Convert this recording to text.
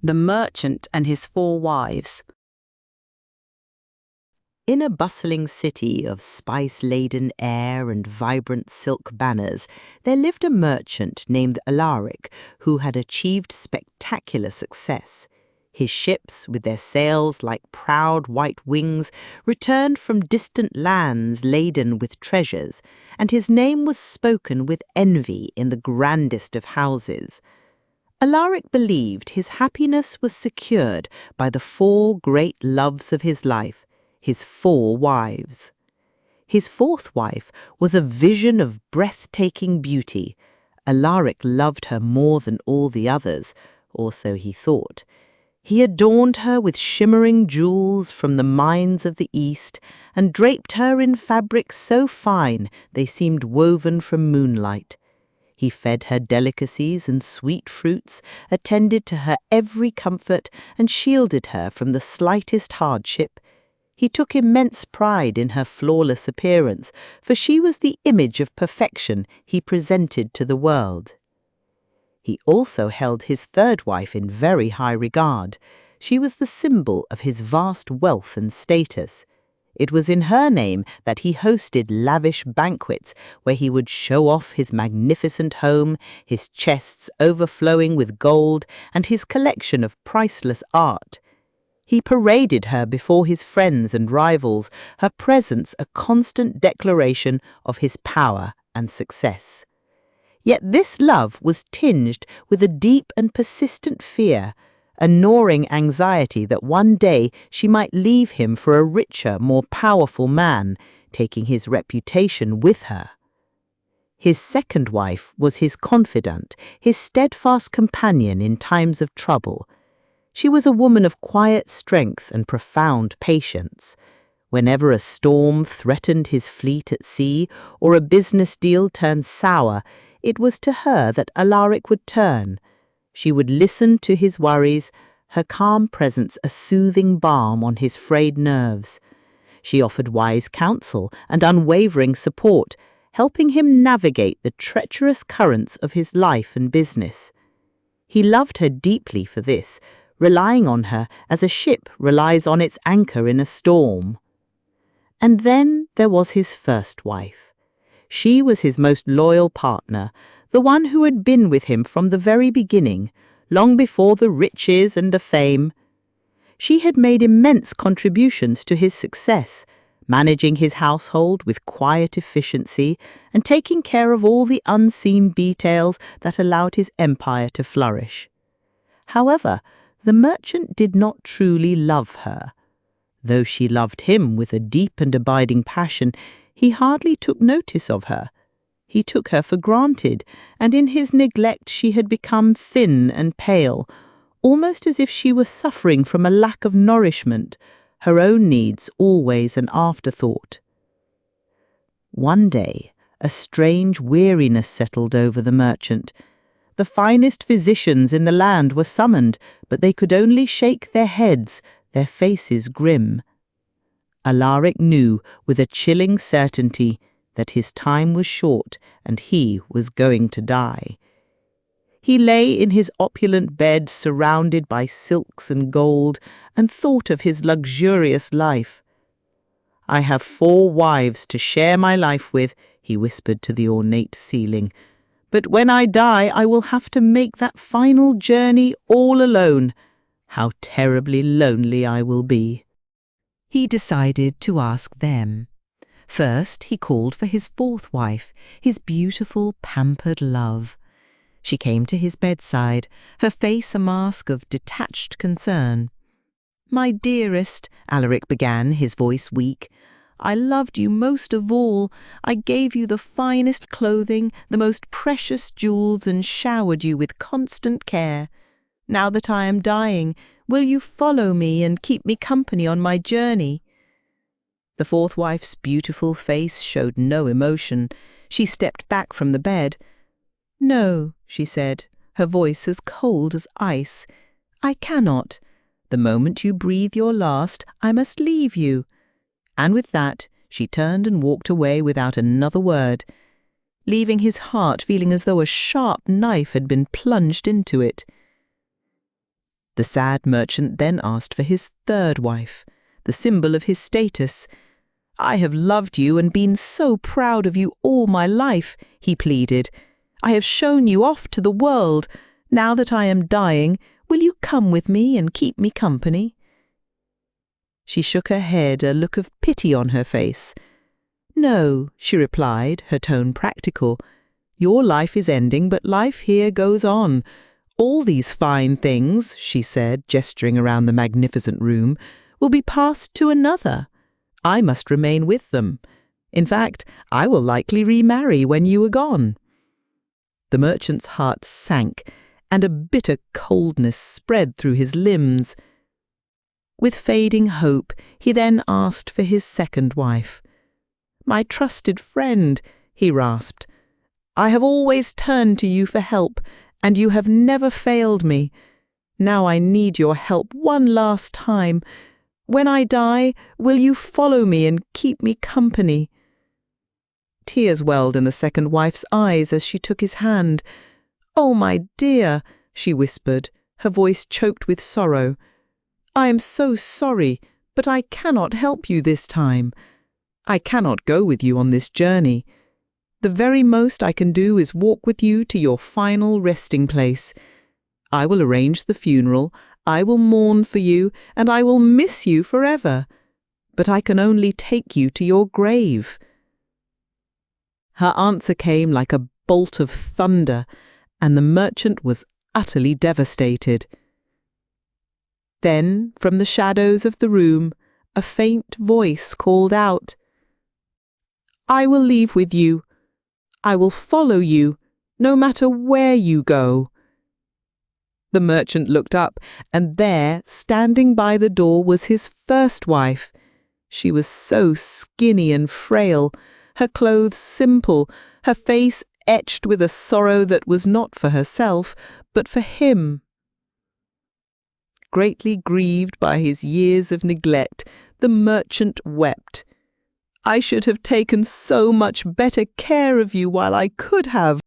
The Merchant and His Four Wives. In a bustling city of spice-laden air and vibrant silk banners, there lived a merchant named Alaric who had achieved spectacular success. His ships, with their sails like proud white wings, returned from distant lands laden with treasures, and his name was spoken with envy in the grandest of houses. Alaric believed his happiness was secured by the four great loves of his life, his four wives. His fourth wife was a vision of breathtaking beauty. Alaric loved her more than all the others, or so he thought. He adorned her with shimmering jewels from the mines of the East and draped her in fabrics so fine they seemed woven from moonlight. He fed her delicacies and sweet fruits, attended to her every comfort, and shielded her from the slightest hardship. He took immense pride in her flawless appearance, for she was the image of perfection he presented to the world. He also held his third wife in very high regard. She was the symbol of his vast wealth and status. It was in her name that he hosted lavish banquets where he would show off his magnificent home, his chests overflowing with gold, and his collection of priceless art. He paraded her before his friends and rivals, her presence a constant declaration of his power and success. Yet this love was tinged with a deep and persistent fear, a gnawing anxiety that one day she might leave him for a richer, more powerful man, taking his reputation with her. His second wife was his confidant, his steadfast companion in times of trouble. She was a woman of quiet strength and profound patience. Whenever a storm threatened his fleet at sea or a business deal turned sour, it was to her that Alaric would turn. She would listen to his worries, her calm presence a soothing balm on his frayed nerves. She offered wise counsel and unwavering support, helping him navigate the treacherous currents of his life and business. He loved her deeply for this, relying on her as a ship relies on its anchor in a storm. And then there was his first wife. She was his most loyal partner, the one who had been with him from the very beginning, long before the riches and the fame. She had made immense contributions to his success, managing his household with quiet efficiency and taking care of all the unseen details that allowed his empire to flourish. However, the merchant did not truly love her. Though she loved him with a deep and abiding passion, he hardly took notice of her. He took her for granted, and in his neglect she had become thin and pale, almost as if she were suffering from a lack of nourishment, her own needs always an afterthought. One day, a strange weariness settled over the merchant. The finest physicians in the land were summoned, but they could only shake their heads, their faces grim. Alaric knew with a chilling certainty that his time was short and he was going to die. He lay in his opulent bed surrounded by silks and gold and thought of his luxurious life. "I have 4 wives to share my life with," he whispered to the ornate ceiling. "But when I die, I will have to make that final journey all alone. How terribly lonely I will be." He decided to ask them. First, he called for his fourth wife, his beautiful, pampered love. She came to his bedside, her face a mask of detached concern. "My dearest," Alaric began, his voice weak, "I loved you most of all. I gave you the finest clothing, the most precious jewels, and showered you with constant care. Now that I am dying, will you follow me and keep me company on my journey?" The fourth wife's beautiful face showed no emotion. She stepped back from the bed. "No," she said, her voice as cold as ice. "I cannot. The moment you breathe your last, I must leave you." And with that, she turned and walked away without another word, leaving his heart feeling as though a sharp knife had been plunged into it. The sad merchant then asked for his third wife, the symbol of his status. "I have loved you and been so proud of you all my life," he pleaded. "I have shown you off to the world. Now that I am dying, will you come with me and keep me company?" She shook her head, a look of pity on her face. "No," she replied, her tone practical. "Your life is ending, but life here goes on. All these fine things," she said, gesturing around the magnificent room, "will be passed to another. I must remain with them. In fact, I will likely remarry when you are gone." The merchant's heart sank, and a bitter coldness spread through his limbs. With fading hope, he then asked for his second wife. "My trusted friend," he rasped, "I have always turned to you for help, and you have never failed me. Now I need your help one last time. When I die, will you follow me and keep me company?" Tears welled in the second wife's eyes as she took his hand. "Oh, my dear," she whispered, her voice choked with sorrow. "I am so sorry, but I cannot help you this time. I cannot go with you on this journey. The very most I can do is walk with you to your final resting place. I will arrange the funeral, I will mourn for you, and I will miss you forever. But I can only take you to your grave." Her answer came like a bolt of thunder, and the merchant was utterly devastated. Then, from the shadows of the room, a faint voice called out, "I will leave with you. I will follow you, no matter where you go." The merchant looked up, and there, standing by the door, was his first wife. She was so skinny and frail, her clothes simple, her face etched with a sorrow that was not for herself, but for him. Greatly grieved by his years of neglect, the merchant wept. "I should have taken so much better care of you while I could have,"